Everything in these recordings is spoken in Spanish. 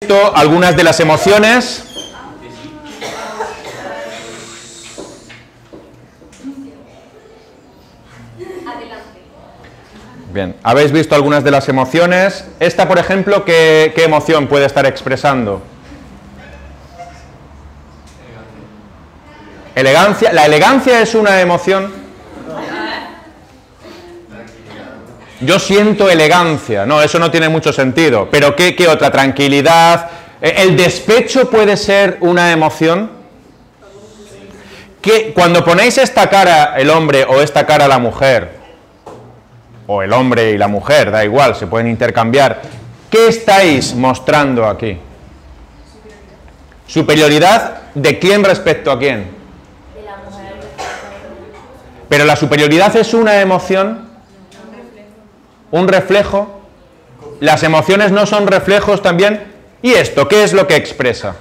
Visto algunas de las emociones. Bien, habéis visto algunas de las emociones. Esta, por ejemplo, ¿qué emoción puede estar expresando? Elegancia. ¿La elegancia es una emoción? Yo siento elegancia. No, eso no tiene mucho sentido. ¿Pero qué otra? Tranquilidad. ¿El despecho puede ser una emoción? ¿Que cuando ponéis esta cara el hombre o esta cara la mujer, o el hombre y la mujer, da igual, se pueden intercambiar, ¿qué estáis mostrando aquí? ¿Superioridad de quién respecto a quién? De la mujer. ¿Pero la superioridad es una emoción? ¿Un reflejo? ¿Las emociones no son reflejos también? ¿Y esto qué es lo que expresa?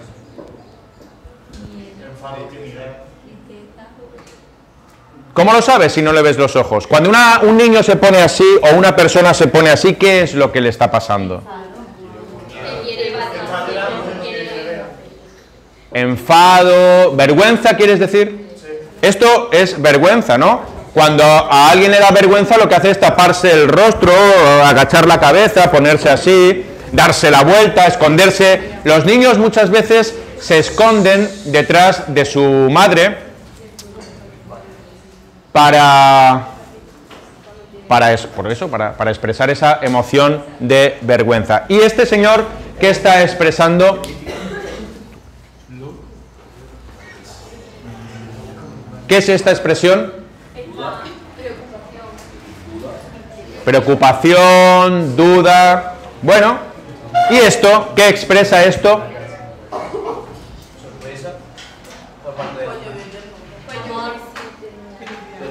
¿Cómo lo sabes si no le ves los ojos? Cuando un niño se pone así o una persona se pone así, ¿qué es lo que le está pasando? Enfado, vergüenza, ¿quieres decir? Esto es vergüenza, ¿no? Cuando a alguien le da vergüenza, lo que hace es taparse el rostro, agachar la cabeza, ponerse así, darse la vuelta, esconderse. Los niños muchas veces se esconden detrás de su madre para expresar esa emoción de vergüenza. Y este señor, ¿qué está expresando? ¿Qué es esta expresión? Preocupación, duda. Bueno, ¿y esto? ¿Qué expresa esto?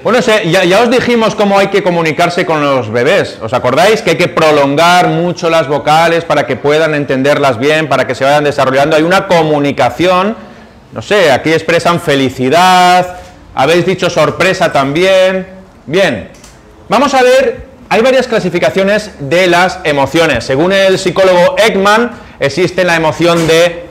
Bueno, ya os dijimos cómo hay que comunicarse con los bebés. ¿Os acordáis? Que hay que prolongar mucho las vocales para que puedan entenderlas bien, para que se vayan desarrollando. Hay una comunicación, no sé, aquí expresan felicidad, habéis dicho sorpresa también. Bien, vamos a ver, hay varias clasificaciones de las emociones. Según el psicólogo Ekman, existe la emoción de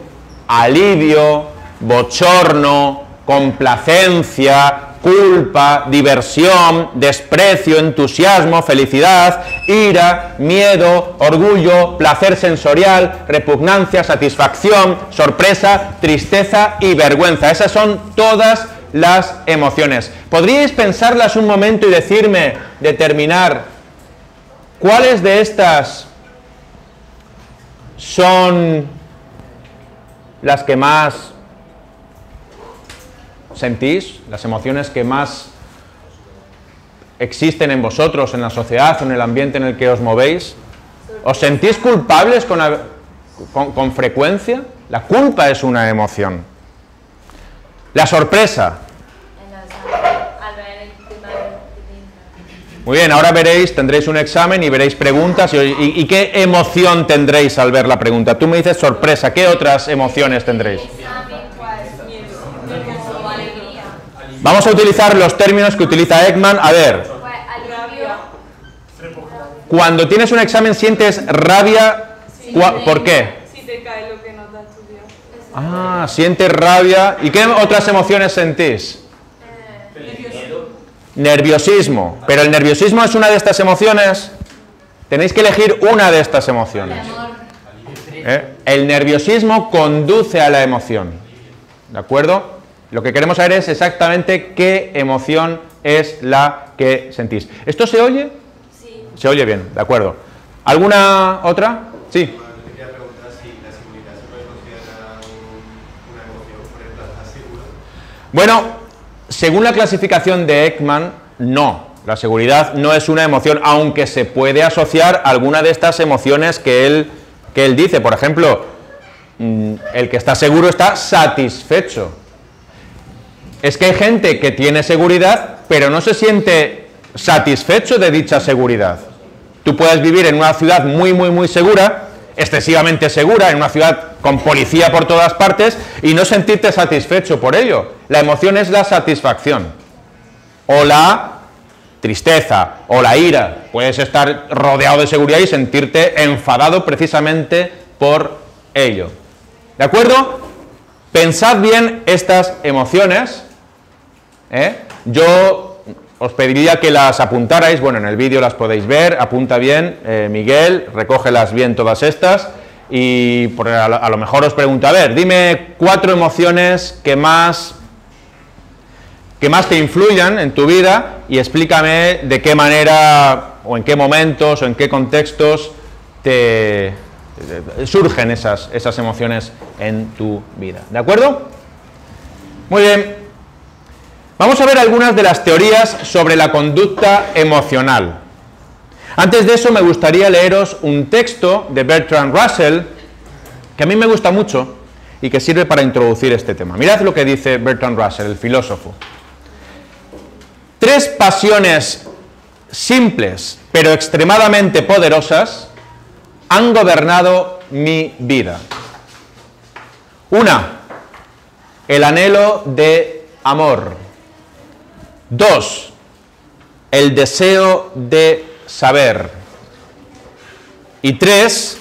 alivio, bochorno, complacencia, culpa, diversión, desprecio, entusiasmo, felicidad, ira, miedo, orgullo, placer sensorial, repugnancia, satisfacción, sorpresa, tristeza y vergüenza. Esas son todas las emociones. ¿Podríais pensarlas un momento y decirme, determinar, cuáles de estas son las que más sentís, las emociones que más existen en vosotros, en la sociedad o en el ambiente en el que os movéis? ¿Os sentís culpables con frecuencia? La culpa es una emoción. La sorpresa. Muy bien, ahora veréis, tendréis un examen y veréis preguntas. ¿Y qué emoción tendréis al ver la pregunta? Tú me dices sorpresa, ¿qué otras emociones tendréis? Vamos a utilizar los términos que utiliza Ekman. A ver, cuando tienes un examen sientes rabia, ¿por qué? Si te cae lo que no te has estudiado. Ah, sientes rabia. ¿Y qué otras emociones sentís? Nerviosismo. ¿Pero el nerviosismo es una de estas emociones? Tenéis que elegir una de estas emociones. El nerviosismo conduce a la emoción. ¿De acuerdo? Lo que queremos saber es exactamente qué emoción es la que sentís. ¿Esto se oye? Sí. Se oye bien, de acuerdo. ¿Alguna otra? Sí. Te quería preguntar si la seguridad se puede considerar una emoción, por ejemplo, ¿estás seguro? Bueno, según la clasificación de Ekman, no. La seguridad no es una emoción, aunque se puede asociar a alguna de estas emociones que él dice. Por ejemplo, el que está seguro está satisfecho. Es que hay gente que tiene seguridad, pero no se siente satisfecho de dicha seguridad. Tú puedes vivir en una ciudad muy segura, excesivamente segura, en una ciudad con policía por todas partes, y no sentirte satisfecho por ello. La emoción es la satisfacción, o la tristeza, o la ira. Puedes estar rodeado de seguridad y sentirte enfadado precisamente por ello. ¿De acuerdo? Pensad bien estas emociones. Yo os pediría que las apuntarais, bueno, en el vídeo las podéis ver, apunta bien, Miguel, recógelas bien todas estas, y a lo mejor os pregunto, a ver, dime 4 emociones que más te influyan en tu vida y explícame de qué manera, o en qué momentos, o en qué contextos surgen esas emociones en tu vida. ¿De acuerdo? Muy bien. Vamos a ver algunas de las teorías sobre la conducta emocional. Antes de eso me gustaría leeros un texto de Bertrand Russell, que a mí me gusta mucho y que sirve para introducir este tema. Mirad lo que dice Bertrand Russell, el filósofo. 3 pasiones simples pero extremadamente poderosas han gobernado mi vida. 1. El anhelo de amor. 2. El deseo de saber. Y 3.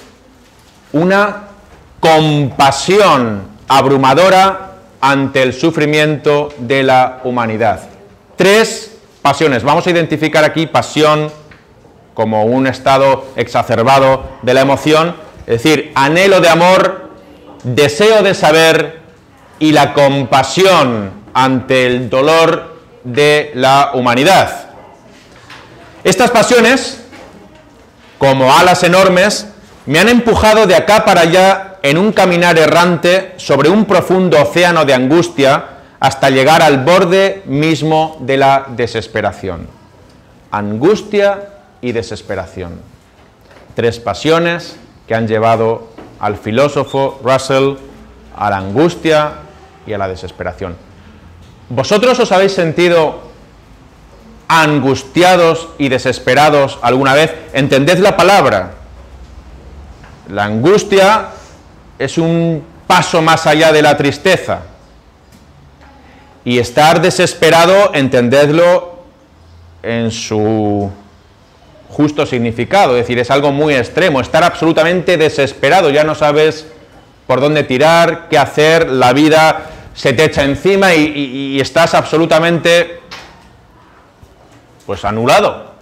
Una compasión abrumadora ante el sufrimiento de la humanidad. 3 pasiones. Vamos a identificar aquí pasión como un estado exacerbado de la emoción, es decir, anhelo de amor, deseo de saber y la compasión ante el dolor de la humanidad. Estas pasiones, como alas enormes, me han empujado de acá para allá en un caminar errante sobre un profundo océano de angustia hasta llegar al borde mismo de la desesperación. Angustia y desesperación. 3 pasiones que han llevado al filósofo Russell a la angustia y a la desesperación. ¿Vosotros os habéis sentido angustiados y desesperados alguna vez? Entended la palabra. La angustia es un paso más allá de la tristeza. Y estar desesperado, entendedlo en su justo significado, es decir, es algo muy extremo, estar absolutamente desesperado, ya no sabes por dónde tirar, qué hacer, la vida se te echa encima y estás absolutamente, pues, anulado,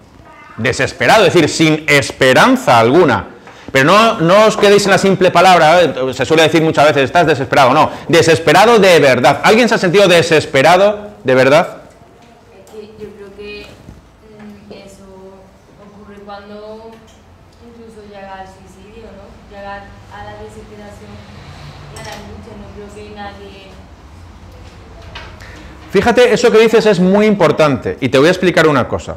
desesperado, es decir, sin esperanza alguna. Pero no os quedéis en la simple palabra, se suele decir muchas veces, estás desesperado, no, desesperado de verdad. ¿Alguien se ha sentido desesperado de verdad? Yo creo que eso ocurre cuando incluso llega al suicidio, ¿no? Llegar a la desesperación y a la angustia, no creo que nadie... Fíjate, eso que dices es muy importante y te voy a explicar una cosa.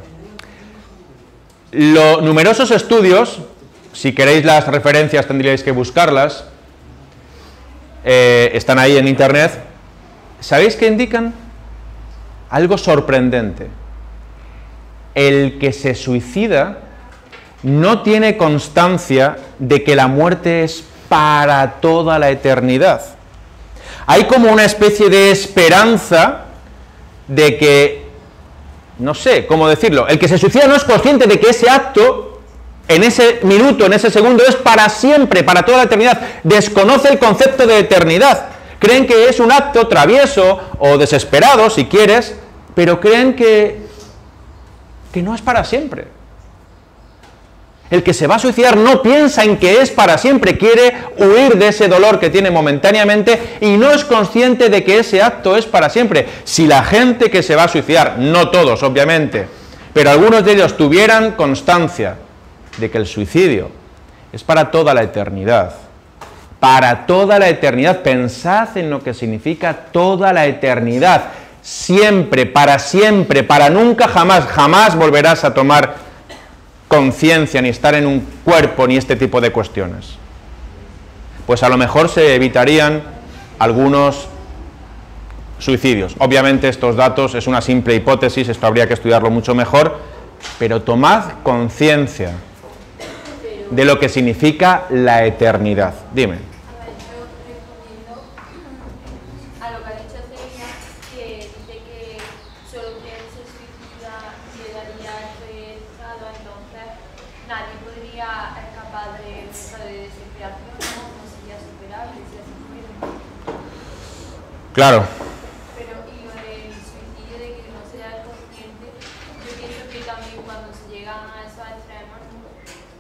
Los numerosos estudios, si queréis las referencias tendríais que buscarlas, están ahí en internet, ¿sabéis qué indican? Algo sorprendente. El que se suicida no tiene constancia de que la muerte es para toda la eternidad. Hay como una especie de esperanza de que, no sé cómo decirlo, el que se suicida no es consciente de que ese acto, en ese minuto, en ese segundo, es para siempre, para toda la eternidad. Desconoce el concepto de eternidad. Creen que es un acto travieso o desesperado, si quieres, pero creen que no es para siempre. El que se va a suicidar no piensa en que es para siempre, quiere huir de ese dolor que tiene momentáneamente y no es consciente de que ese acto es para siempre. Si la gente que se va a suicidar, no todos obviamente, pero algunos de ellos tuvieran constancia de que el suicidio es para toda la eternidad, para toda la eternidad, pensad en lo que significa toda la eternidad, siempre, para nunca, jamás volverás a tomar conciencia, ni estar en un cuerpo, ni este tipo de cuestiones. Pues a lo mejor se evitarían algunos suicidios. Obviamente estos datos es una simple hipótesis, esto habría que estudiarlo mucho mejor, pero tomad conciencia de lo que significa la eternidad. Dime. A ver, yo respondiendo a lo que ha dicho Celia, que dice que solo quien se suicida llegaría a ese estado, entonces nadie podría escapar de esa desesperación, ¿no? No sería súper Claro. Pero y lo del suicidio, de que no sea consciente, yo pienso que también cuando se llegan a esos extremos,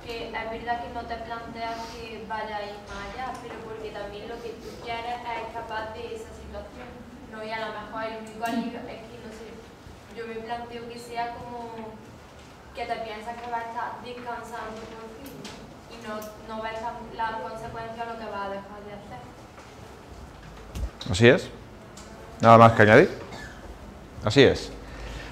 que es verdad que no te planteas que vaya a ir más allá, pero porque también lo que tú quieres es escapar de esa situación, ¿no? Y a lo mejor el único alivio es que, no sé, yo me planteo que sea como que te piensas que vas a estar descansando por fin, ¿no? Y no ves las consecuencias de lo que vas a dejar de hacer. Así es. Nada más que añadir. Así es.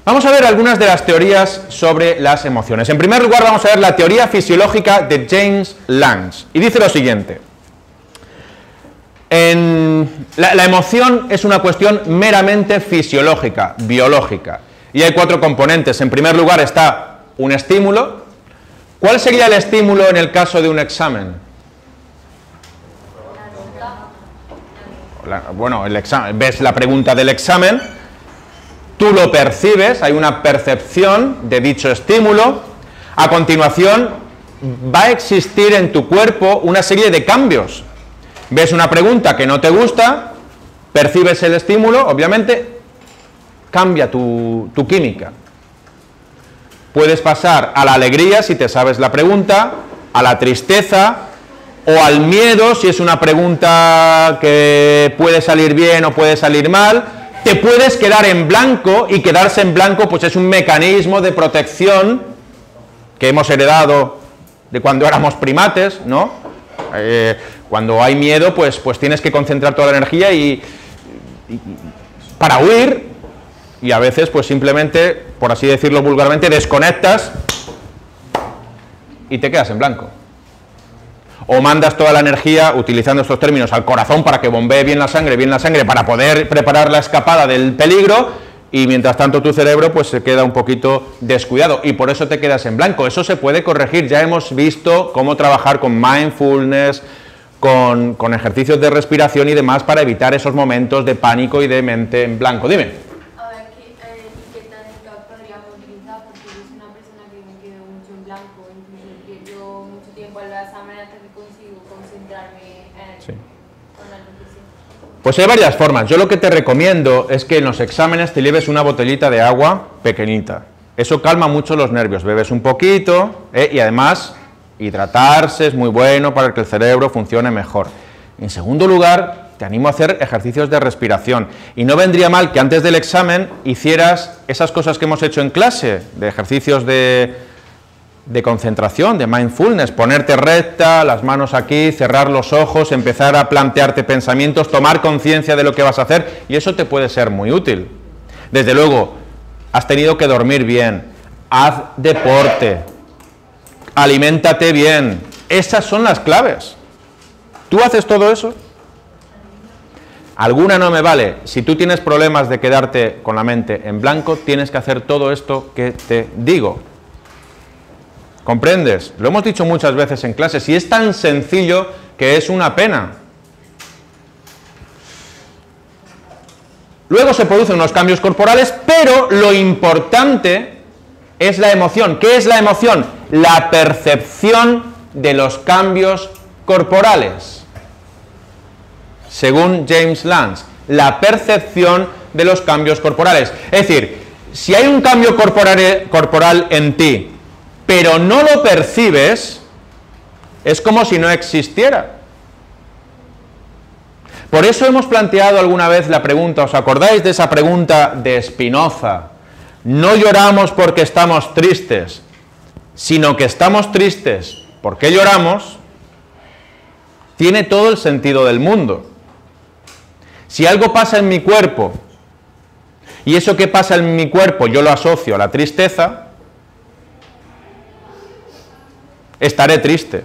Vamos a ver algunas de las teorías sobre las emociones. En primer lugar, vamos a ver la teoría fisiológica de James Lange. Y dice lo siguiente. La emoción es una cuestión meramente fisiológica, biológica. Y hay 4 componentes. En primer lugar está un estímulo. ¿Cuál sería el estímulo en el caso de un examen? Bueno, el examen, ves la pregunta del examen, tú lo percibes, hay una percepción de dicho estímulo. A continuación va a existir en tu cuerpo una serie de cambios. Ves una pregunta que no te gusta, percibes el estímulo, obviamente cambia tu química. Puedes pasar a la alegría si te sabes la pregunta, a la tristeza o al miedo si es una pregunta que puede salir bien o puede salir mal. Te puedes quedar en blanco, y quedarse en blanco pues es un mecanismo de protección que hemos heredado de cuando éramos primates, ¿no? Cuando hay miedo pues tienes que concentrar toda la energía y para huir, y a veces pues simplemente, por así decirlo vulgarmente, desconectas y te quedas en blanco. O mandas toda la energía, utilizando estos términos, al corazón para que bombee bien la sangre para poder preparar la escapada del peligro, y mientras tanto tu cerebro pues se queda un poquito descuidado y por eso te quedas en blanco. Eso se puede corregir. Ya hemos visto cómo trabajar con mindfulness, con ejercicios de respiración y demás para evitar esos momentos de pánico y de mente en blanco. Dime. A ver, ¿qué técnicas podríamos utilizar? Porque yo soy una persona que me quedo mucho en blanco, incluso pierdo mucho tiempo en los exámenes hasta que consigo concentrarme con la repetición. Pues hay varias formas. Yo lo que te recomiendo es que en los exámenes te lleves una botellita de agua pequeñita. Eso calma mucho los nervios. Bebes un poquito y además hidratarse es muy bueno para que el cerebro funcione mejor. En segundo lugar, te animo a hacer ejercicios de respiración. Y no vendría mal que antes del examen hicieras esas cosas que hemos hecho en clase, de ejercicios de concentración, de mindfulness, ponerte recta, las manos aquí, cerrar los ojos, empezar a plantearte pensamientos, tomar conciencia de lo que vas a hacer, y eso te puede ser muy útil. Desde luego, has tenido que dormir bien, haz deporte, aliméntate bien, esas son las claves. ¿Tú haces todo eso? Alguna no me vale. Si tú tienes problemas de quedarte con la mente en blanco, tienes que hacer todo esto que te digo. ¿Comprendes? Lo hemos dicho muchas veces en clases y es tan sencillo que es una pena. Luego se producen unos cambios corporales, pero lo importante es la emoción. ¿Qué es la emoción? La percepción de los cambios corporales. Según James Lange, la percepción de los cambios corporales. Es decir, si hay un cambio corporal en ti, pero no lo percibes, es como si no existiera. Por eso hemos planteado alguna vez la pregunta, ¿os acordáis de esa pregunta de Spinoza? No lloramos porque estamos tristes, sino que estamos tristes porque lloramos. Tiene todo el sentido del mundo. Si algo pasa en mi cuerpo, y eso que pasa en mi cuerpo yo lo asocio a la tristeza, estaré triste.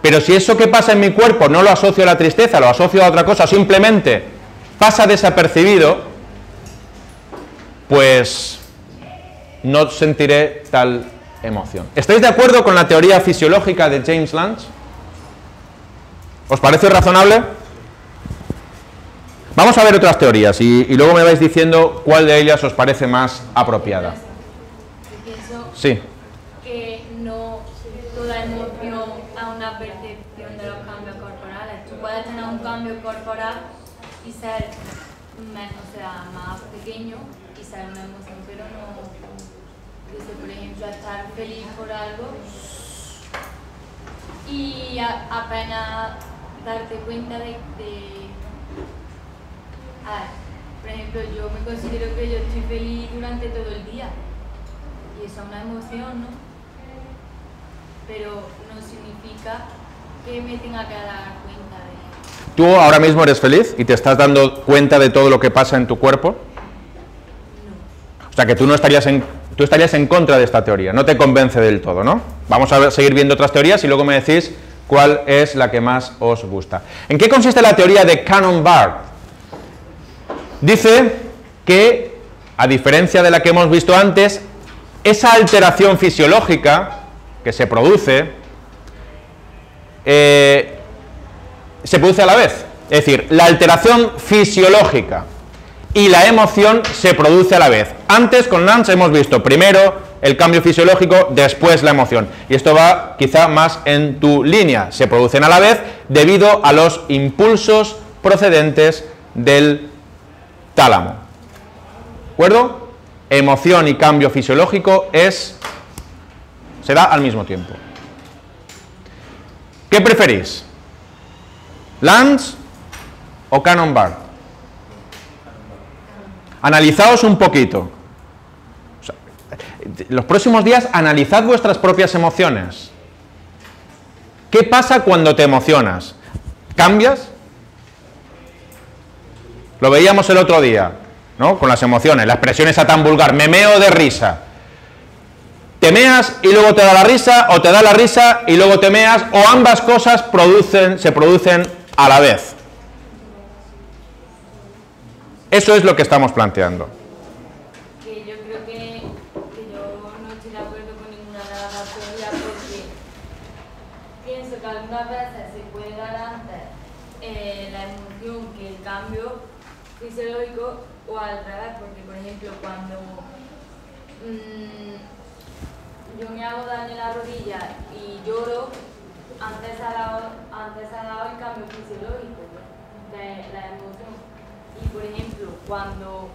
Pero si eso que pasa en mi cuerpo no lo asocio a la tristeza, lo asocio a otra cosa, simplemente pasa desapercibido, pues no sentiré tal emoción. ¿Estáis de acuerdo con la teoría fisiológica de James Lange? ¿Os parece razonable? Vamos a ver otras teorías y luego me vais diciendo cuál de ellas os parece más apropiada. Yo pienso Sí. que no toda emoción a una percepción de los cambios corporales. Tú puedes tener un cambio corporal y ser o sea, más pequeño y sale una emoción, pero no, desde, por ejemplo, estar feliz por algo y apenas darte cuenta de por ejemplo, yo me considero que yo estoy feliz durante todo el día y eso es una emoción, ¿no? Pero no significa que me tenga que dar cuenta de... ¿Tú ahora mismo eres feliz y te estás dando cuenta de todo lo que pasa en tu cuerpo? No. O sea, que tú no estarías tú estarías en contra de esta teoría, no te convence del todo, ¿no? Vamos a seguir viendo otras teorías y luego me decís cuál es la que más os gusta. ¿En qué consiste la teoría de Cannon-Bard? Dice que, a diferencia de la que hemos visto antes, esa alteración fisiológica que se produce a la vez. Es decir, la alteración fisiológica y la emoción se produce a la vez. Antes, con Nance, hemos visto primero el cambio fisiológico, después la emoción. Y esto va quizá más en tu línea. Se producen a la vez debido a los impulsos procedentes del tálamo. ¿De acuerdo? Emoción y cambio fisiológico se da al mismo tiempo. ¿Qué preferís? ¿Lance o Cannon-Bard? Analizaos un poquito. O sea, los próximos días analizad vuestras propias emociones. ¿Qué pasa cuando te emocionas? ¿Cambias? Lo veíamos el otro día, ¿no? Con las emociones, la expresión esa tan vulgar, me meo de risa. Te meas y luego te da la risa, o te da la risa y luego te meas, o ambas cosas se producen a la vez. Eso es lo que estamos planteando. Que yo creo que yo no estoy de acuerdo con ninguna de las teorías porque pienso que algunas veces se puede dar antes la emoción que el cambio fisiológico o al revés, porque por ejemplo cuando yo me hago daño en la rodilla y lloro, antes ha dado el cambio fisiológico de la emoción. Y por ejemplo, cuando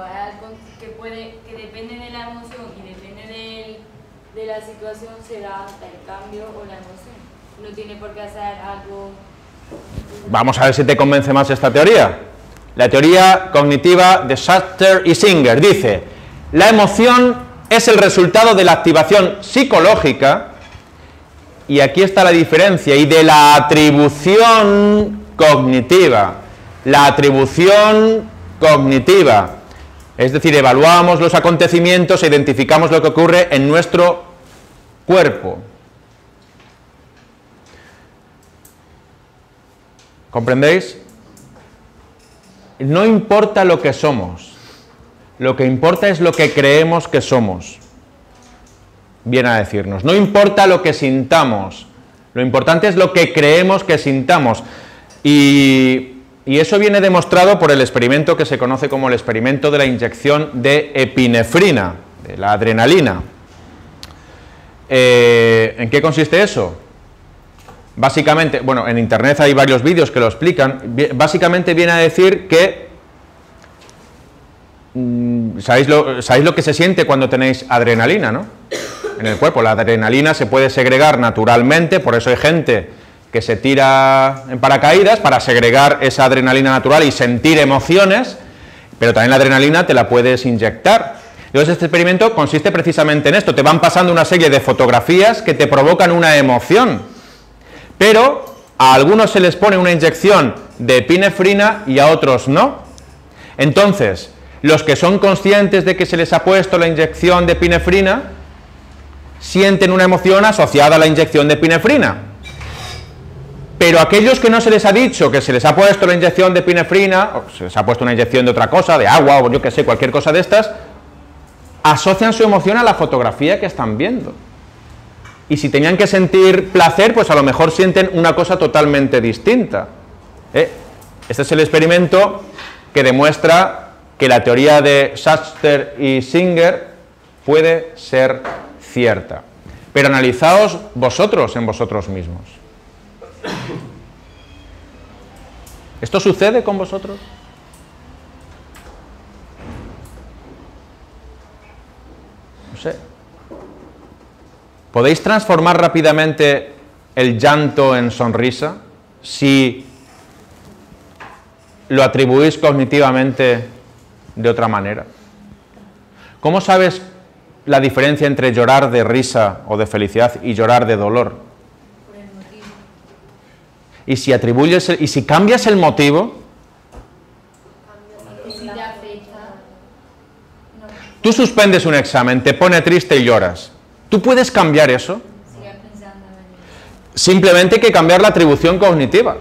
es algo que depende de la emoción y depende de la situación, se da el cambio o la emoción. No tiene por qué hacer algo... Vamos a ver si te convence más esta teoría. La teoría cognitiva de Schachter y Singer dice: la emoción es el resultado de la activación psicológica, y aquí está la diferencia, y de la atribución cognitiva. La atribución cognitiva, es decir, evaluamos los acontecimientos e identificamos lo que ocurre en nuestro cuerpo. ¿Comprendéis? No importa lo que somos, lo que importa es lo que creemos que somos. Viene a decirnos, no importa lo que sintamos, lo importante es lo que creemos que sintamos. Y eso viene demostrado por el experimento que se conoce como el experimento de la inyección de epinefrina, de la adrenalina. ¿En qué consiste eso? Básicamente, bueno, en internet hay varios vídeos que lo explican. Básicamente viene a decir que ¿sabéis lo que se siente cuando tenéis adrenalina, ¿no? En el cuerpo. La adrenalina se puede segregar naturalmente, por eso hay gente que se tira en paracaídas para segregar esa adrenalina natural y sentir emociones, pero también la adrenalina te la puedes inyectar. Entonces este experimento consiste precisamente en esto, te van pasando una serie de fotografías que te provocan una emoción, pero a algunos se les pone una inyección de epinefrina y a otros no. Entonces, los que son conscientes de que se les ha puesto la inyección de epinefrina sienten una emoción asociada a la inyección de epinefrina. Pero aquellos que no se les ha dicho que se les ha puesto la inyección de epinefrina, o se les ha puesto una inyección de otra cosa, de agua o yo que sé, cualquier cosa de estas, asocian su emoción a la fotografía que están viendo. Y si tenían que sentir placer, pues a lo mejor sienten una cosa totalmente distinta. Este es el experimento que demuestra que la teoría de Schachter y Singer puede ser cierta. Pero analizaos vosotros en vosotros mismos. ¿Esto sucede con vosotros? No sé. ¿Podéis transformar rápidamente el llanto en sonrisa si lo atribuís cognitivamente de otra manera? ¿Cómo sabes la diferencia entre llorar de risa o de felicidad y llorar de dolor? Por el motivo. Y si cambias el motivo, Y si te afecta, no. tú suspendes un examen, te pone triste y lloras. ¿Tú puedes cambiar eso? Sigas pensando en mí. Simplemente hay que cambiar la atribución cognitiva.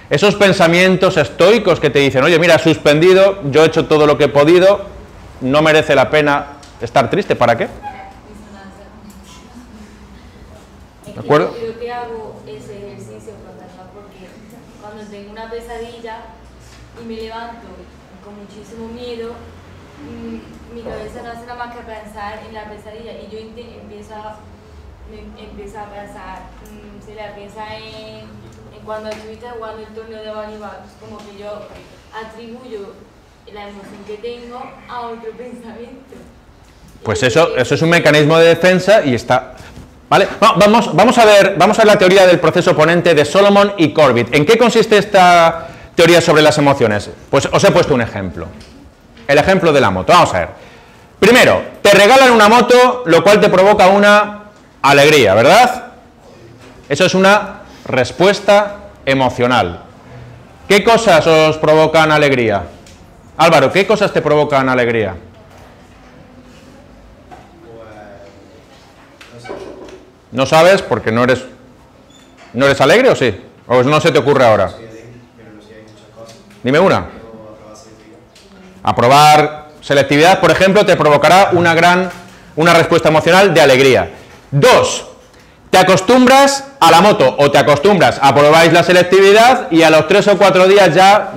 Esos pensamientos estoicos que te dicen, oye, mira, suspendido, yo he hecho todo lo que he podido, no merece la pena estar triste, ¿para qué? Es ¿De acuerdo? que yo creo que hago ese ejercicio porque cuando tengo una pesadilla y me levanto con muchísimo miedo, mi cabeza no hace nada más que pensar en la pesadilla y yo empiezo a pensar, piensa en cuando estuviste jugando el torneo de voleibol, como que yo atribuyo la emoción que tengo a otro pensamiento. Pues eso es un mecanismo de defensa y está... ¿Vale? Vamos a ver la teoría del proceso oponente de Solomon y Corbett. ¿En qué consiste esta teoría sobre las emociones? Pues os he puesto un ejemplo. El ejemplo de la moto. Vamos a ver. Primero, te regalan una moto, lo cual te provoca una alegría, ¿verdad? Eso es una respuesta emocional. ¿Qué cosas os provocan alegría? Álvaro, ¿qué cosas te provocan alegría? ¿No sabes porque no eres alegre o sí? ¿O no se te ocurre ahora? Dime una. Aprobar selectividad, por ejemplo, te provocará una respuesta emocional de alegría. 2. Te acostumbras a la moto o te acostumbras, aprobáis la selectividad y a los 3 o 4 días ya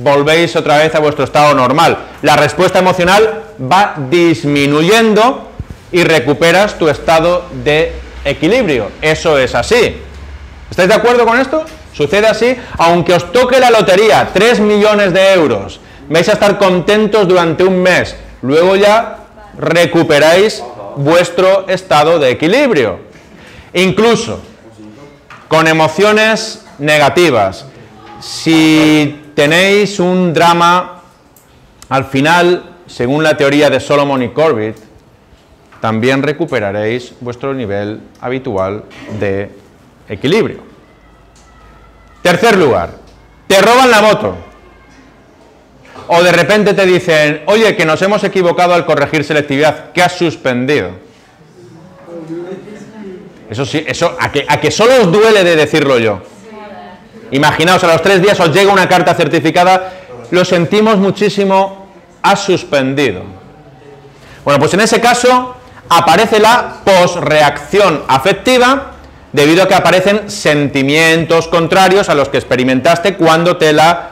volvéis otra vez a vuestro estado normal. La respuesta emocional va disminuyendo y recuperas tu estado de equilibrio. Eso es así. ¿Estáis de acuerdo con esto? Sucede así. Aunque os toque la lotería, 3 millones de euros, vais a estar contentos durante un mes. Luego ya recuperáis vuestro estado de equilibrio. Incluso con emociones negativas. Si tenéis un drama, al final, según la teoría de Solomon y Corbett, también recuperaréis vuestro nivel habitual de equilibrio. Tercer lugar, te roban la moto. O de repente te dicen, oye, que nos hemos equivocado al corregir selectividad, que has suspendido. Eso sí, a que solo os duele de decirlo yo. Imaginaos, a los 3 días os llega una carta certificada, lo sentimos muchísimo, has suspendido. Bueno, pues en ese caso aparece la posreacción afectiva, debido a que aparecen sentimientos contrarios a los que experimentaste cuando te la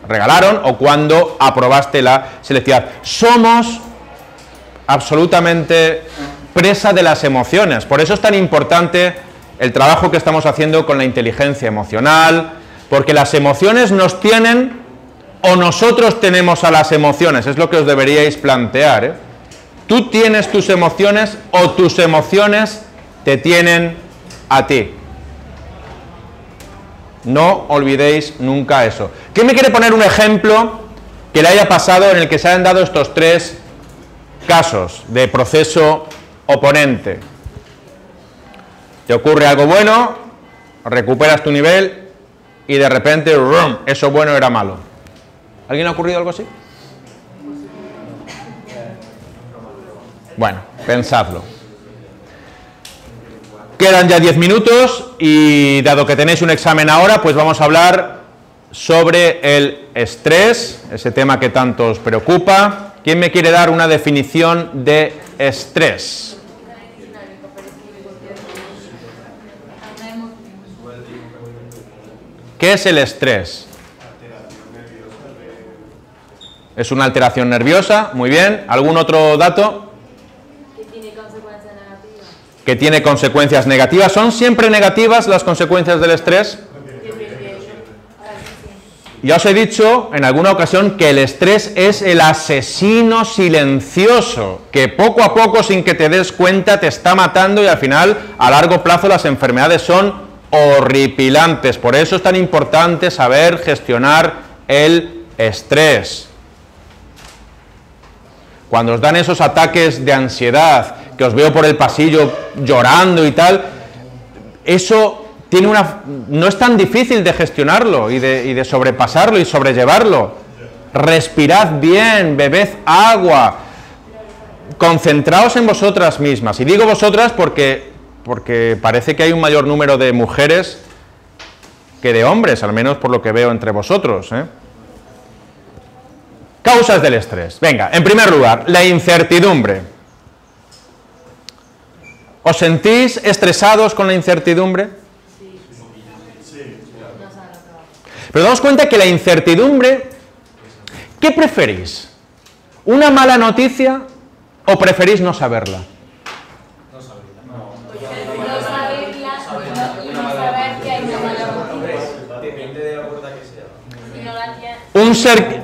regalaron o cuando aprobaste la selectividad. Somos absolutamente presa de las emociones, por eso es tan importante el trabajo que estamos haciendo con la inteligencia emocional, porque las emociones nos tienen o nosotros tenemos a las emociones, es lo que os deberíais plantear, ¿eh? Tú tienes tus emociones o tus emociones te tienen a ti. No olvidéis nunca eso. ¿Quién me quiere poner un ejemplo que le haya pasado en el que se hayan dado estos 3 casos de proceso oponente? Te ocurre algo bueno, recuperas tu nivel y de repente, ¡rum!, eso bueno era malo. ¿Alguien le ha ocurrido algo así? Bueno, pensadlo. Quedan ya 10 minutos y dado que tenéis un examen ahora, pues vamos a hablar sobre el estrés, ese tema que tanto os preocupa. ¿Quién me quiere dar una definición de estrés? ¿Qué es el estrés? Es una alteración nerviosa, muy bien. ¿Algún otro dato? Que tiene consecuencias negativas. Que tiene consecuencias negativas. ¿Son siempre negativas las consecuencias del estrés? Depende Ya os he dicho en alguna ocasión que el estrés es el asesino silencioso, que poco a poco, sin que te des cuenta, te está matando y al final, a largo plazo, las enfermedades son horripilantes. Por eso es tan importante saber gestionar el estrés. Cuando os dan esos ataques de ansiedad, que os veo por el pasillo llorando y tal, eso no es tan difícil de gestionarlo y de sobrepasarlo y sobrellevarlo. Respirad bien, bebed agua, concentraos en vosotras mismas. Y digo vosotras porque parece que hay un mayor número de mujeres que de hombres, al menos por lo que veo entre vosotros, ¿eh? Causas del estrés. Venga, en primer lugar, la incertidumbre. ¿Os sentís estresados con la incertidumbre? Pero daos cuenta que la incertidumbre, ¿qué preferís? ¿Una mala noticia o preferís no saberla? No saber que hay una mala noticia. Depende de la puerta que sea. Un ser...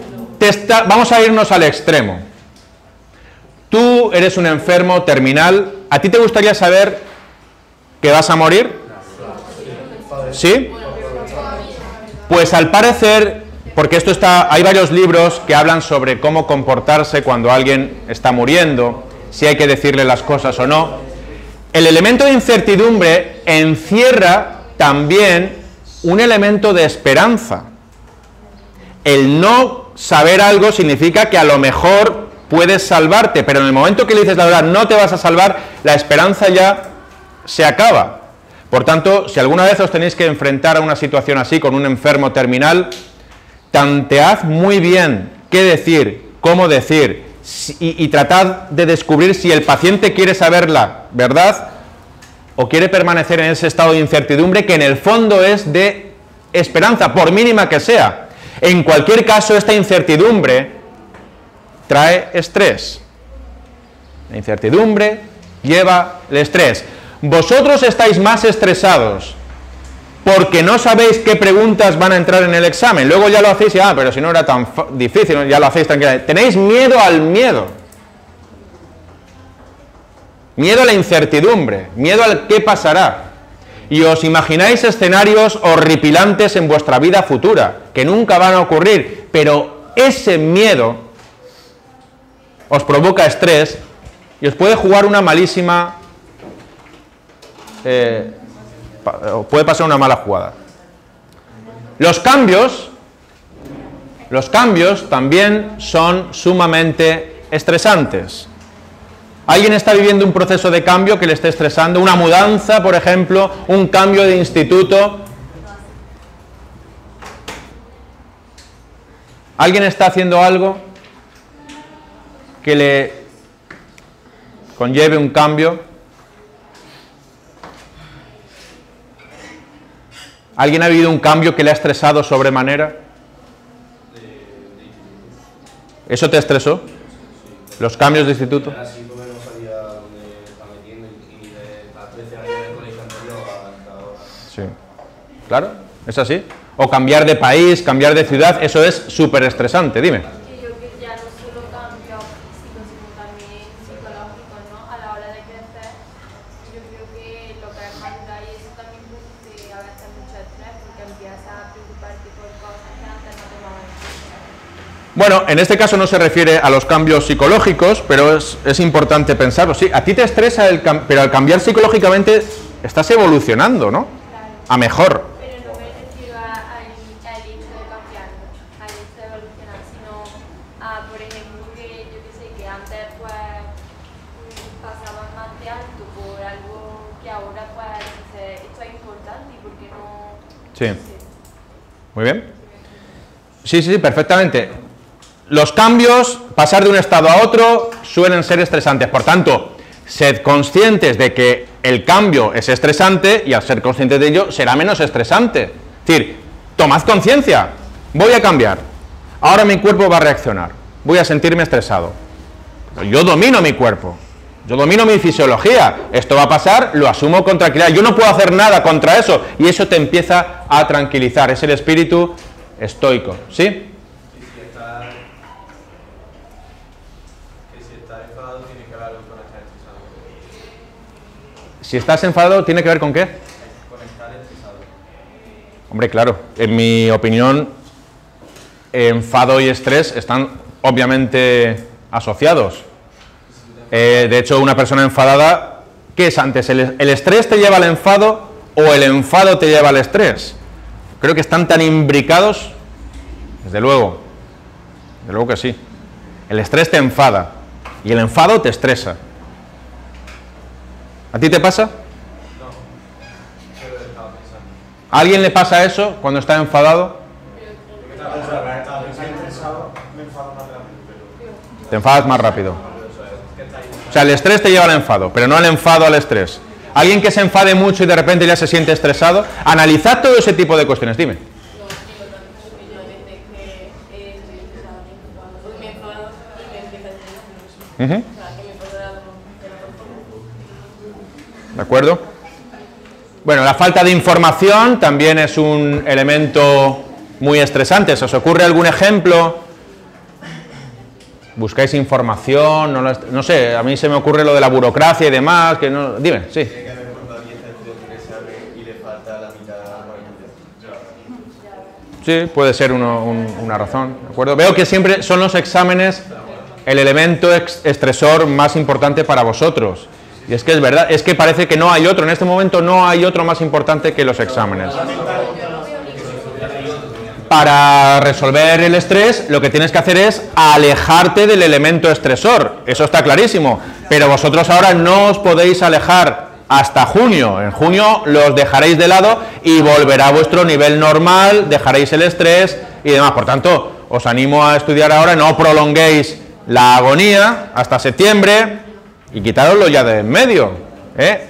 Vamos a irnos al extremo. Tú eres un enfermo terminal. ¿A ti te gustaría saber que vas a morir? ¿Sí? Pues al parecer, porque esto hay varios libros que hablan sobre cómo comportarse cuando alguien está muriendo, si hay que decirle las cosas o no. El elemento de incertidumbre encierra también un elemento de esperanza. El no saber algo significa que a lo mejor puedes salvarte, pero en el momento que le dices la verdad, no te vas a salvar, la esperanza ya se acaba. Por tanto, si alguna vez os tenéis que enfrentar a una situación así, con un enfermo terminal, tantead muy bien qué decir, cómo decir, y tratad de descubrir si el paciente quiere saber la verdad o quiere permanecer en ese estado de incertidumbre que en el fondo es de esperanza, por mínima que sea. En cualquier caso, esta incertidumbre trae estrés. La incertidumbre lleva el estrés. Vosotros estáis más estresados porque no sabéis qué preguntas van a entrar en el examen. Luego ya lo hacéis y, pero si no era tan difícil, ya lo hacéis tranquilamente. Tenéis miedo al miedo. Miedo a la incertidumbre, miedo al qué pasará. Y os imagináis escenarios horripilantes en vuestra vida futura, que nunca van a ocurrir, pero ese miedo os provoca estrés y os puede jugar una malísima... puede pasar una mala jugada. Los cambios también son sumamente estresantes. ¿Alguien está viviendo un proceso de cambio que le esté estresando? Una mudanza, por ejemplo, un cambio de instituto. ¿Alguien está haciendo algo que le conlleve un cambio? ¿Alguien ha vivido un cambio que le ha estresado sobremanera? ¿Eso te estresó? ¿Los cambios de instituto? Sí, claro, es así. O cambiar de país, cambiar de ciudad, eso es súper estresante, dime. Yo creo que ya no solo cambio físico, sino también psicológico, ¿no? A la hora de crecer, yo creo que lo que es madurar y eso también produce a veces mucho estrés porque empiezas a preocuparte por cosas que antes no te tomaban en cuenta. Bueno, en este caso no se refiere a los cambios psicológicos, pero es importante pensarlo. Sí, a ti te estresa, pero al cambiar psicológicamente estás evolucionando, ¿no? A mejor. Pero no me refiero al hecho de cambiar, al hecho de evolucionar, sino a, por ejemplo, que yo que sé, que antes pues pasaban más de alto por algo que ahora pues dices, esto es importante y por qué no... Sí. Muy bien. Sí, perfectamente. Los cambios, pasar de un estado a otro, suelen ser estresantes. Por tanto, sed conscientes de que el cambio es estresante y al ser conscientes de ello será menos estresante. Es decir, tomad conciencia, voy a cambiar, ahora mi cuerpo va a reaccionar, voy a sentirme estresado. Yo domino mi cuerpo, yo domino mi fisiología, esto va a pasar, lo asumo con tranquilidad, yo no puedo hacer nada contra eso y eso te empieza a tranquilizar, es el espíritu estoico, ¿sí? Que si está enfadado tiene que ver algo con estar estresado. Si estás enfadado, ¿tiene que ver con qué? Con estar estresado. Hombre, claro, en mi opinión, enfado y estrés están obviamente asociados. De hecho, una persona enfadada, ¿qué es antes? ¿El estrés te lleva al enfado o el enfado te lleva al estrés? Creo que están tan imbricados, desde luego que sí. El estrés te enfada y el enfado te estresa. ¿A ti te pasa? No, pero estaba pensando. ¿A alguien le pasa eso cuando está enfadado? Te enfadas más rápido. O sea, el estrés te lleva al enfado, pero no el enfado al estrés. Alguien que se enfade mucho y de repente ya se siente estresado, analizad todo ese tipo de cuestiones, dime. ¿De acuerdo? Bueno, la falta de información también es un elemento muy estresante. ¿Se os ocurre algún ejemplo? ¿Buscáis información? No sé, a mí se me ocurre lo de la burocracia y demás, que no... Dime, sí. Tiene que haber cuando alguien está estudiando un examen y le falta la mitad para estudiar. Sí, puede ser una razón, ¿de acuerdo? Veo que siempre son los exámenes el elemento estresor más importante para vosotros. Y es que es verdad, es que parece que no hay otro, en este momento no hay otro más importante que los exámenes. Para resolver el estrés, lo que tienes que hacer es alejarte del elemento estresor. Eso está clarísimo. Pero vosotros ahora no os podéis alejar hasta junio. En junio los dejaréis de lado y volverá a vuestro nivel normal, dejaréis el estrés y demás. Por tanto, os animo a estudiar ahora, no prolonguéis la agonía hasta septiembre y quitároslo ya de en medio, ¿eh?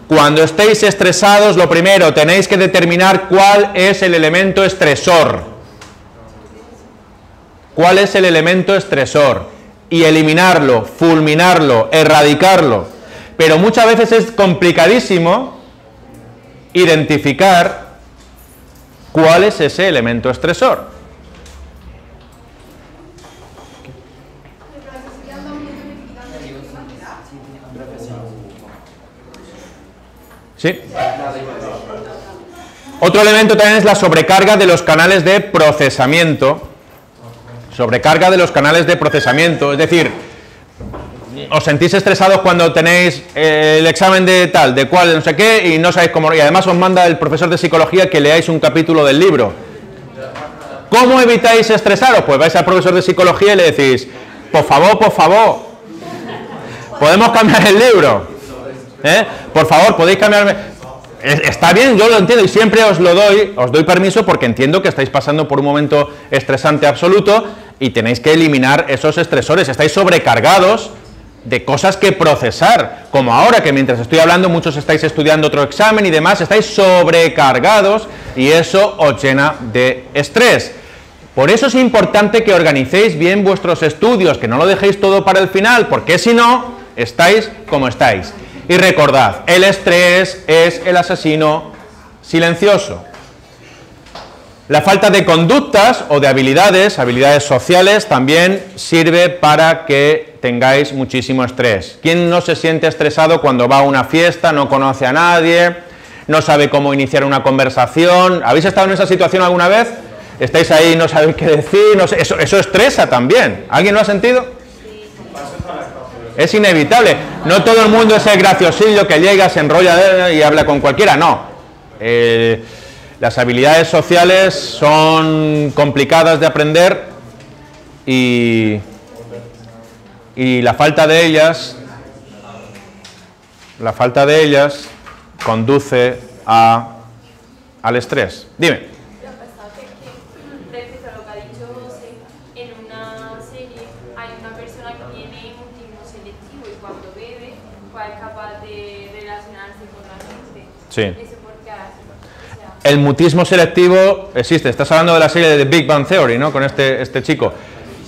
Cuando estéis estresados, lo primero, tenéis que determinar cuál es el elemento estresor. ¿Cuál es el elemento estresor? Y eliminarlo, fulminarlo, erradicarlo. Pero muchas veces es complicadísimo identificar cuál es ese elemento estresor. ¿Sí? Otro elemento también es la sobrecarga de los canales de procesamiento. Sobrecarga de los canales de procesamiento, es decir, os sentís estresados cuando tenéis el examen de tal, de cual, no sé qué, y no sabéis cómo, y además os manda el profesor de psicología que leáis un capítulo del libro. ¿Cómo evitáis estresaros? Pues vais al profesor de psicología y le decís, por favor, ¿podemos cambiar el libro? Por favor, podéis cambiarme. Está bien, yo lo entiendo y siempre os doy permiso porque entiendo que estáis pasando por un momento estresante absoluto y tenéis que eliminar esos estresores. Estáis sobrecargados de cosas que procesar, como ahora que mientras estoy hablando muchos estáis estudiando otro examen y demás, estáis sobrecargados y eso os llena de estrés. Por eso es importante que organicéis bien vuestros estudios, que no lo dejéis todo para el final, porque si no, estáis como estáis. Y recordad, el estrés es el asesino silencioso. La falta de conductas o de habilidades sociales, también sirve para que tengáis muchísimo estrés. ¿Quién no se siente estresado cuando va a una fiesta, no conoce a nadie, no sabe cómo iniciar una conversación? ¿Habéis estado en esa situación alguna vez? ¿Estáis ahí, no sabéis qué decir? No sé, eso estresa también. ¿Alguien lo ha sentido? Es inevitable. No todo el mundo es el graciosillo que llega, se enrolla y habla con cualquiera, no. Las habilidades sociales son complicadas de aprender y la falta de ellas conduce al estrés. Dime. Sí. El mutismo selectivo existe. Estás hablando de la serie de The Big Bang Theory, ¿no? Con este chico.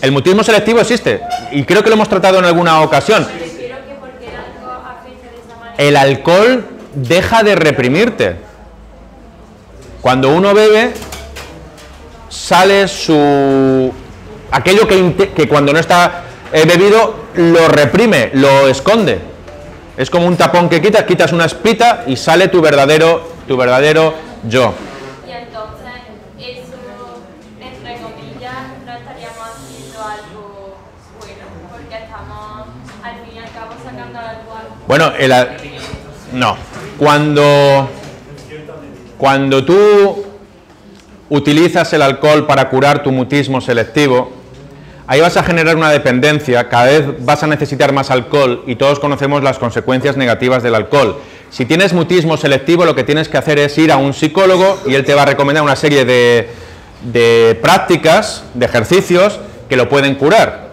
El mutismo selectivo existe y creo que lo hemos tratado en alguna ocasión. El alcohol deja de reprimirte. Cuando uno bebe, sale aquello que cuando no está bebido lo reprime, lo esconde. Es como un tapón que quitas una espita y sale tu verdadero yo. Y entonces, eso, entre comillas, no estaríamos haciendo algo bueno, porque estamos, al fin y al cabo, sacando algo. Bueno, no. Cuando tú utilizas el alcohol para curar tu mutismo selectivo, ahí vas a generar una dependencia, cada vez vas a necesitar más alcohol y todos conocemos las consecuencias negativas del alcohol. Si tienes mutismo selectivo, lo que tienes que hacer es ir a un psicólogo y él te va a recomendar una serie de prácticas, de ejercicios que lo pueden curar.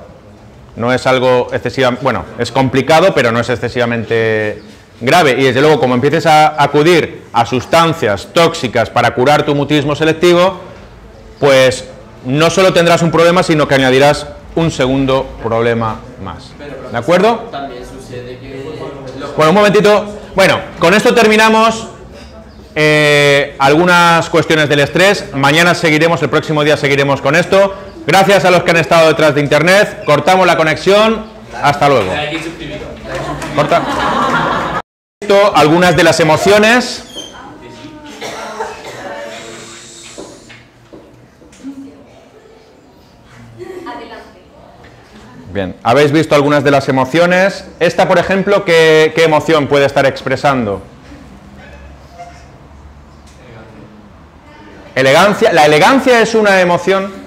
No es algo excesivamente, bueno, es complicado, pero no es excesivamente grave. Y desde luego, como empieces a acudir a sustancias tóxicas para curar tu mutismo selectivo, pues no solo tendrás un problema, sino que añadirás un segundo problema más. ¿De acuerdo? También sucede que... Bueno, un momentito. Bueno, con esto terminamos algunas cuestiones del estrés. Mañana seguiremos, el próximo día seguiremos con esto. Gracias a los que han estado detrás de internet. Cortamos la conexión. Hasta luego. Corta. Algunas de las emociones. Bien, ¿habéis visto algunas de las emociones? Esta, por ejemplo, ¿qué emoción puede estar expresando? Elegancia. ¿La elegancia es una emoción?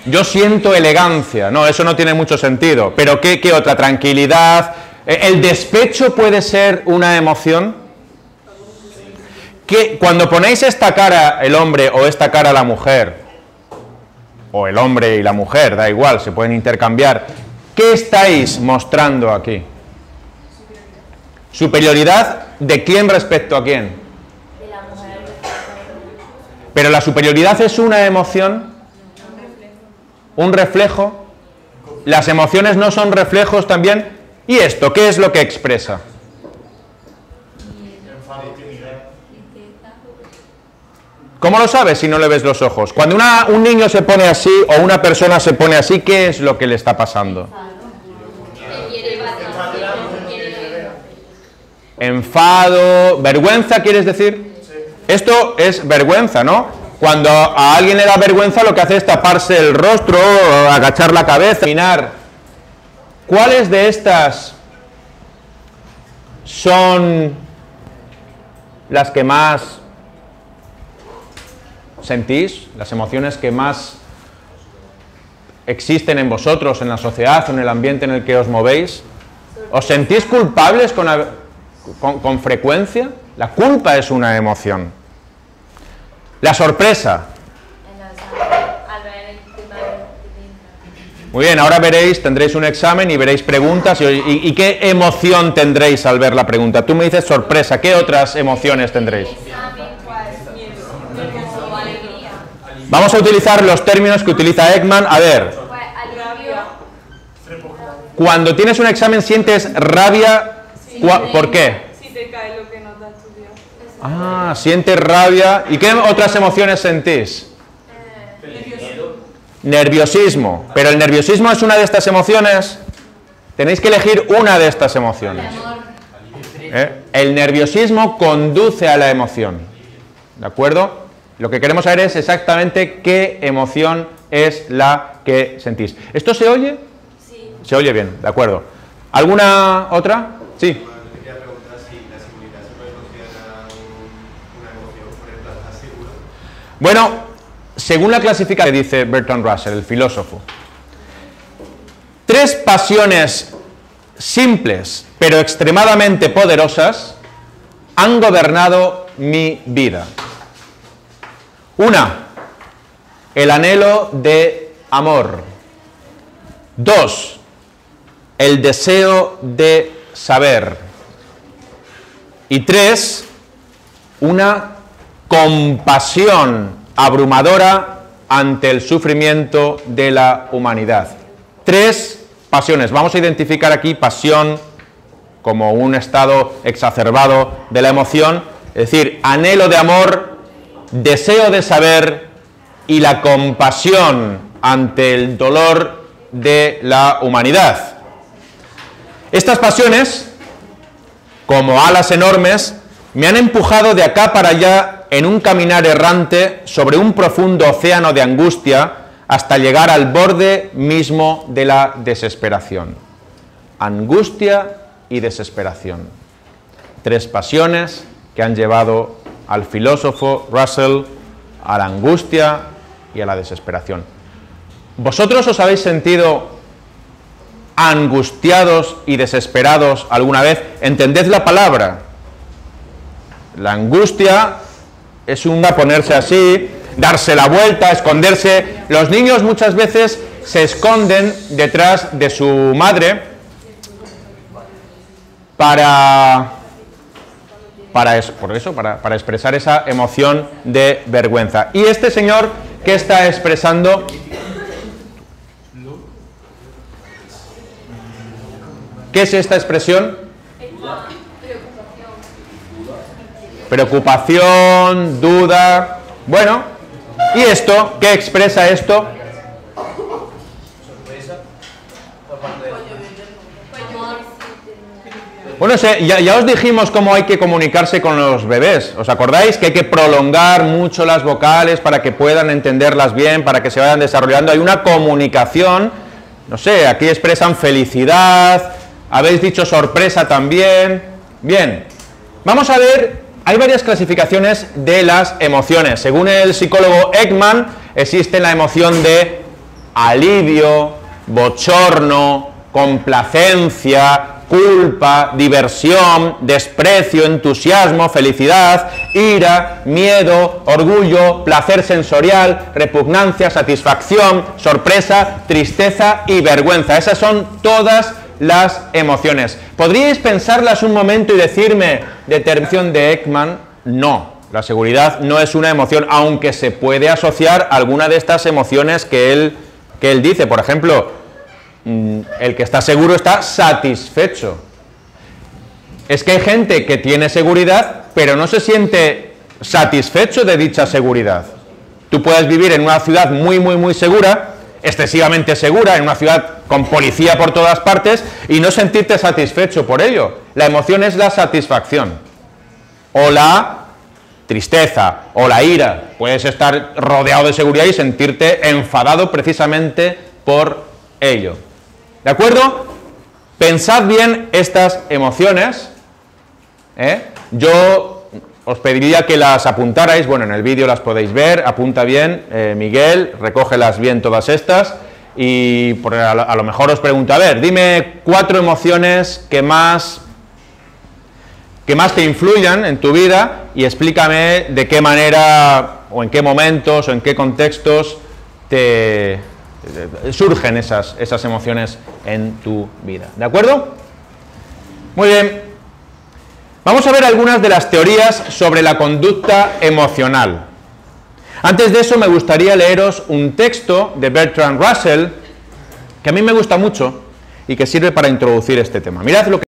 Yo siento elegancia. No, eso no tiene mucho sentido. ¿Pero qué otra? Tranquilidad. ¿El despecho puede ser una emoción? Cuando ponéis esta cara el hombre o esta cara la mujer, o el hombre y la mujer, da igual, se pueden intercambiar, ¿qué estáis mostrando aquí? ¿Superioridad de quién respecto a quién? De la mujer. ¿Pero la superioridad es una emoción? ¿Un reflejo? ¿Las emociones no son reflejos también? ¿Y esto qué es lo que expresa? ¿Cómo lo sabes si no le ves los ojos? Cuando un niño se pone así o una persona se pone así, ¿qué es lo que le está pasando? Enfado, vergüenza, ¿quieres decir? Esto es vergüenza, ¿no? Cuando a alguien le da vergüenza, lo que hace es taparse el rostro, agachar la cabeza, mirar. ¿Cuáles de estas son las que más sentís, las emociones que más existen en vosotros, en la sociedad o en el ambiente en el que os movéis? ¿Os sentís culpables con frecuencia? La culpa es una emoción. La sorpresa. Muy bien, ahora tendréis un examen y veréis preguntas. ¿Y qué emoción tendréis al ver la pregunta? Tú me dices sorpresa, ¿qué otras emociones tendréis? Vamos a utilizar los términos que utiliza Ekman. A ver, cuando tienes un examen sientes rabia, ¿por qué? Si te cae lo que no te has estudiado. Ah, sientes rabia. ¿Y qué otras emociones sentís? Nerviosismo. ¿Pero el nerviosismo es una de estas emociones? Tenéis que elegir una de estas emociones. El nerviosismo conduce a la emoción. ¿De acuerdo? Lo que queremos saber es exactamente qué emoción es la que sentís. ¿Esto se oye? Sí. Se oye bien, de acuerdo. ¿Alguna otra? Sí. Quería preguntar si la seguridad se puede considerar una emoción, por ejemplo, ¿estás seguro? Bueno, según la clasificación que dice Bertrand Russell, el filósofo, 3 pasiones simples pero extremadamente poderosas han gobernado mi vida. Una, el anhelo de amor. 2, el deseo de saber. Y 3, una compasión abrumadora ante el sufrimiento de la humanidad. 3 pasiones. Vamos a identificar aquí pasión como un estado exacerbado de la emoción, es decir, anhelo de amor deseo de saber y la compasión ante el dolor de la humanidad. Estas pasiones, como alas enormes, me han empujado de acá para allá en un caminar errante sobre un profundo océano de angustia hasta llegar al borde mismo de la desesperación. Angustia y desesperación. Tres pasiones que han llevado al filósofo Russell a la angustia y a la desesperación. ¿Vosotros os habéis sentido angustiados y desesperados alguna vez? Entended la palabra. La angustia es una ponerse así, darse la vuelta, esconderse. Los niños muchas veces se esconden detrás de su madre para expresar esa emoción de vergüenza. Y este señor, ¿qué está expresando? ¿Qué es esta expresión? Preocupación, duda. Bueno, ¿y esto? ¿Qué expresa esto? Bueno, ya os dijimos cómo hay que comunicarse con los bebés. ¿Os acordáis? Que hay que prolongar mucho las vocales para que puedan entenderlas bien, para que se vayan desarrollando. Hay una comunicación, no sé, aquí expresan felicidad, habéis dicho sorpresa también. Bien, vamos a ver, hay varias clasificaciones de las emociones. Según el psicólogo Ekman, existe la emoción de alivio, bochorno, complacencia, culpa, diversión, desprecio, entusiasmo, felicidad, ira, miedo, orgullo, placer sensorial, repugnancia, satisfacción, sorpresa, tristeza y vergüenza. Esas son todas las emociones. ¿Podríais pensarlas un momento y decirme, determinación de Ekman? No, la seguridad no es una emoción, aunque se puede asociar a alguna de estas emociones que él dice. Por ejemplo, el que está seguro está satisfecho. Es que hay gente que tiene seguridad, pero no se siente satisfecho de dicha seguridad. Tú puedes vivir en una ciudad muy segura, excesivamente segura, en una ciudad con policía por todas partes, y no sentirte satisfecho por ello. La emoción es la satisfacción, o la tristeza, o la ira. Puedes estar rodeado de seguridad y sentirte enfadado precisamente por ello. ¿De acuerdo? Pensad bien estas emociones. Yo os pediría que las apuntarais. Bueno, en el vídeo las podéis ver. Apunta bien, Miguel, recógelas bien todas estas. Y a lo mejor os pregunto, a ver, dime 4 emociones que más te influyan en tu vida y explícame de qué manera, o en qué momentos, o en qué contextos surgen esas emociones en tu vida. ¿De acuerdo? Muy bien. Vamos a ver algunas de las teorías sobre la conducta emocional. Antes de eso me gustaría leeros un texto de Bertrand Russell que a mí me gusta mucho y que sirve para introducir este tema. Mirad lo que